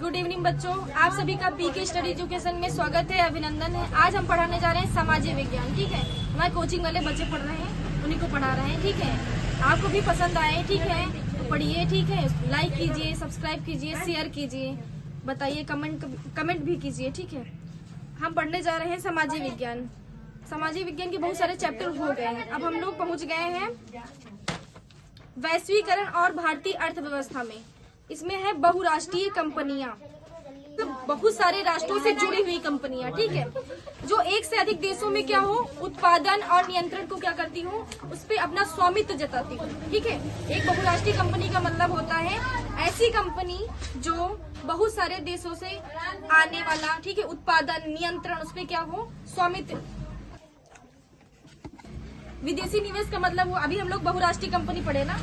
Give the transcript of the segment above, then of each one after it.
Good evening बच्चों, आप सभी का पीके स्टडी एजुकेशन में स्वागत है, अभिनंदन है। आज हम पढ़ाने जा रहे हैं सामाजिक विज्ञान। ठीक है, हमारे कोचिंग वाले बच्चे पढ़ रहे हैं, उन्हीं को पढ़ा रहे हैं। ठीक है, आपको भी पसंद आए, ठीक है तो पढ़िए। ठीक है, लाइक कीजिए, सब्सक्राइब कीजिए, शेयर कीजिए, बताइए, कमेंट भी कीजिए। ठीक है, हम पढ़ने जा रहे हैं सामाजिक विज्ञान। सामाजिक विज्ञान के बहुत सारे चैप्टर हो गए हैं। अब हम लोग पहुँच गए हैं वैश्वीकरण और भारतीय अर्थव्यवस्था में। इसमें है बहुराष्ट्रीय कंपनियां, बहुत सारे राष्ट्रों से जुड़ी हुई कंपनियां। ठीक है, जो एक से अधिक देशों में क्या हो, उत्पादन और नियंत्रण को क्या करती हो, उस पर अपना स्वामित्व जताती हो। ठीक है, एक बहुराष्ट्रीय कंपनी का मतलब होता है ऐसी कंपनी जो बहुत सारे देशों से आने वाला, ठीक है, उत्पादन, नियंत्रण, उस पर क्या हो, स्वामित्व। विदेशी निवेश का मतलब वो, अभी हम लोग बहुराष्ट्रीय कंपनी पढ़े ना,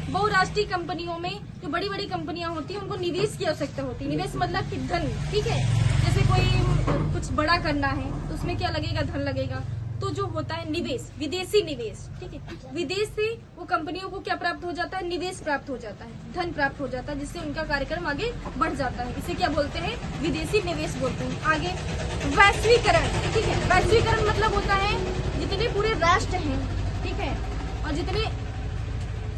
बहुराष्ट्रीय कंपनियों में जो बड़ी बड़ी कंपनियां होती हैं उनको निवेश की आवश्यकता होती है। निवेश मतलब कि धन। ठीक है, जैसे कोई कुछ बड़ा करना है तो उसमें क्या लगेगा, धन लगेगा। तो जो होता है निवेश, विदेशी निवेश, ठीक है, विदेश से वो कंपनियों को क्या प्राप्त हो जाता है, निवेश प्राप्त हो जाता है, धन प्राप्त हो जाता है, जिससे उनका कार्यक्रम आगे बढ़ जाता है। इसे क्या बोलते हैं, विदेशी निवेश बोलते हैं। आगे वैश्वीकरण। ठीक है, वैश्वीकरण मतलब होता है जितने पूरे राष्ट्र हैं, ठीक है, और जितने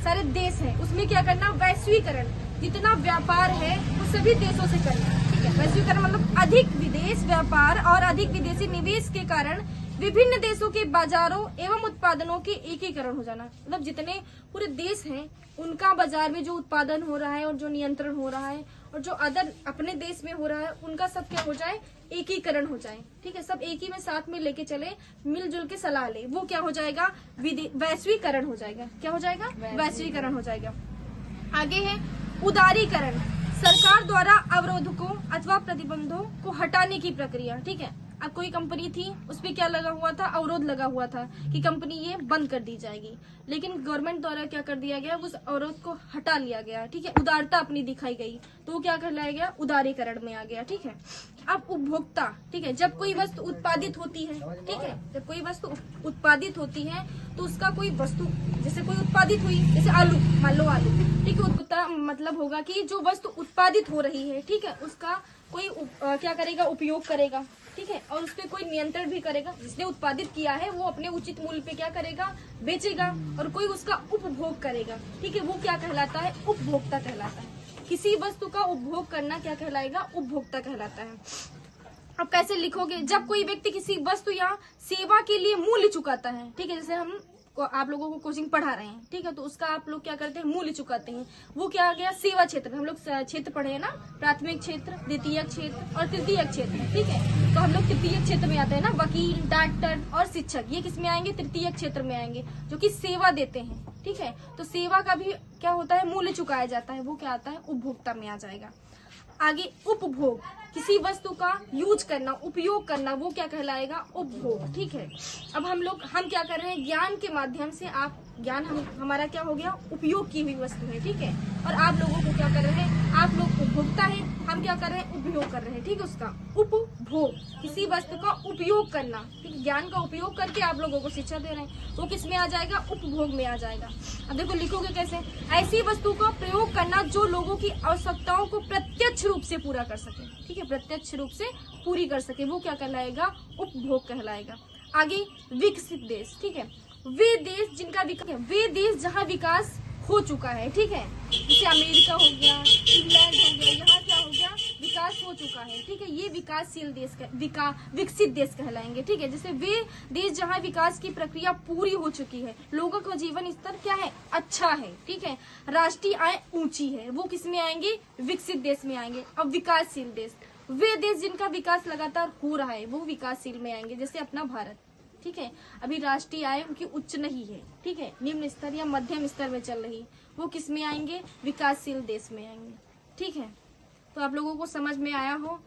सारे देश हैं उसमें क्या करना, वैश्वीकरण। जितना व्यापार है वो सभी देशों से करना। ठीक है, वैश्वीकरण मतलब अधिक विदेश व्यापार और अधिक विदेशी निवेश के कारण विभिन्न देशों के बाजारों एवं उत्पादनों के एकीकरण हो जाना। मतलब जितने पूरे देश हैं उनका बाजार में जो उत्पादन हो रहा है और जो नियंत्रण हो रहा है और जो अदर अपने देश में हो रहा है, उनका सब क्या हो जाए, एकीकरण हो जाए। ठीक है, सब एक ही में साथ में लेके चले, मिलजुल के सलाह ले, वो क्या हो जाएगा, वैश्वीकरण हो जाएगा। क्या हो जाएगा, वैश्वीकरण हो जाएगा। आगे है उदारीकरण, सरकार द्वारा अवरोधकों अथवा प्रतिबंधों को हटाने की प्रक्रिया। ठीक है, अब कोई कंपनी थी, उस पर क्या लगा हुआ था, अवरोध लगा हुआ था कि कंपनी ये बंद कर दी जाएगी, लेकिन गवर्नमेंट द्वारा क्या कर दिया गया, उस अवरोध को हटा लिया गया। ठीक है, उदारता अपनी दिखाई गई, तो वो क्या कहलाया गया, उदारीकरण में आ गया। ठीक है, अब उपभोक्ता। ठीक है, जब कोई वस्तु उत्पादित होती है, ठीक है, जब कोई वस्तु उत्पादित होती है तो उसका कोई वस्तु, जैसे कोई उत्पादित हुई, जैसे आलू, मान लो आलू, ठीक है, उपभोक्ता मतलब होगा कि जो वस्तु उत्पादित हो रही है, ठीक है, उसका कोई क्या करेगा, उपयोग करेगा। ठीक है, और उस पर कोई नियंत्रण भी करेगा। जिसने उत्पादित किया है वो अपने उचित मूल्य पे क्या करेगा, बेचेगा, और कोई उसका उपभोग करेगा। ठीक है, वो क्या कहलाता है, उपभोक्ता कहलाता है। किसी वस्तु का उपभोग करना क्या कहलाएगा, उपभोक्ता कहलाता है। अब कैसे लिखोगे, जब कोई व्यक्ति किसी वस्तु या सेवा के लिए मूल्य चुकाता है। ठीक है, जैसे हम आप लोगों को कोचिंग पढ़ा रहे हैं, ठीक है, तो उसका आप लोग क्या करते हैं, मूल्य चुकाते हैं। वो क्या आ गया, सेवा क्षेत्र में। हम लोग क्षेत्र पढ़े हैं ना, प्राथमिक क्षेत्र, द्वितीयक क्षेत्र और तृतीयक क्षेत्र। ठीक है, तो हम लोग तृतीयक क्षेत्र में आते हैं ना, वकील, डॉक्टर और शिक्षक, ये किस में आएंगे, तृतीयक क्षेत्र में आएंगे, जो कि सेवा देते हैं। ठीक है, तो सेवा का भी क्या होता है, मूल्य चुकाया जाता है, वो क्या आता है, उपभोक्ता में आ जाएगा। आगे उपभोग, किसी वस्तु का यूज करना, उपयोग करना, वो क्या कहलाएगा, उपभोग। ठीक है, अब हम क्या कर रहे हैं, ज्ञान के माध्यम से आप ज्ञान हमारा क्या हो गया, उपयोग की हुई वस्तु है। ठीक है, और आप लोगों को क्या कर रहे हैं, आप लोग उपभोक्ता है, हम क्या कर रहे हैं, उपयोग कर रहे हैं। ठीक है, उसका उपभोग, किसी वस्तु का उपयोग करना, ठीक है, ज्ञान का उपयोग करके आप लोगों को शिक्षा दे रहे हैं, वो किस में आ जाएगा, उपभोग में आ जाएगा। अब देखो लिखोगे कैसे, ऐसी वस्तु का प्रयोग करना जो लोगों की आवश्यकताओं को प्रत्यक्ष रूप से पूरा कर सके। ठीक है, प्रत्यक्ष रूप से पूरी कर सके, वो क्या कहलाएगा, उपभोग कहलाएगा। आगे विकसित देश। ठीक है, वे देश जिनका विकास, वे देश जहाँ विकास हो चुका है। ठीक है, जैसे अमेरिका हो गया, इंग्लैंड हो गया, यहाँ क्या हो गया, विकास हो चुका है। ठीक है, ये विकासशील देश, विकसित देश कहलाएंगे। ठीक है, जैसे वे देश जहाँ विकास की प्रक्रिया पूरी हो चुकी है, लोगों का जीवन स्तर क्या है, अच्छा है। ठीक है, राष्ट्रीय आय ऊंची है, वो किस में आएंगे, विकसित देश में आएंगे। अब विकासशील देश, वे देश जिनका विकास लगातार हो रहा है, वो विकासशील में आएंगे, जैसे अपना भारत। ठीक है, अभी राष्ट्रीय आय उनकी उच्च नहीं है, ठीक है, निम्न स्तर या मध्यम स्तर में चल रही, वो किस में आएंगे, विकासशील देश में आएंगे। ठीक है, तो आप लोगों को समझ में आया हो।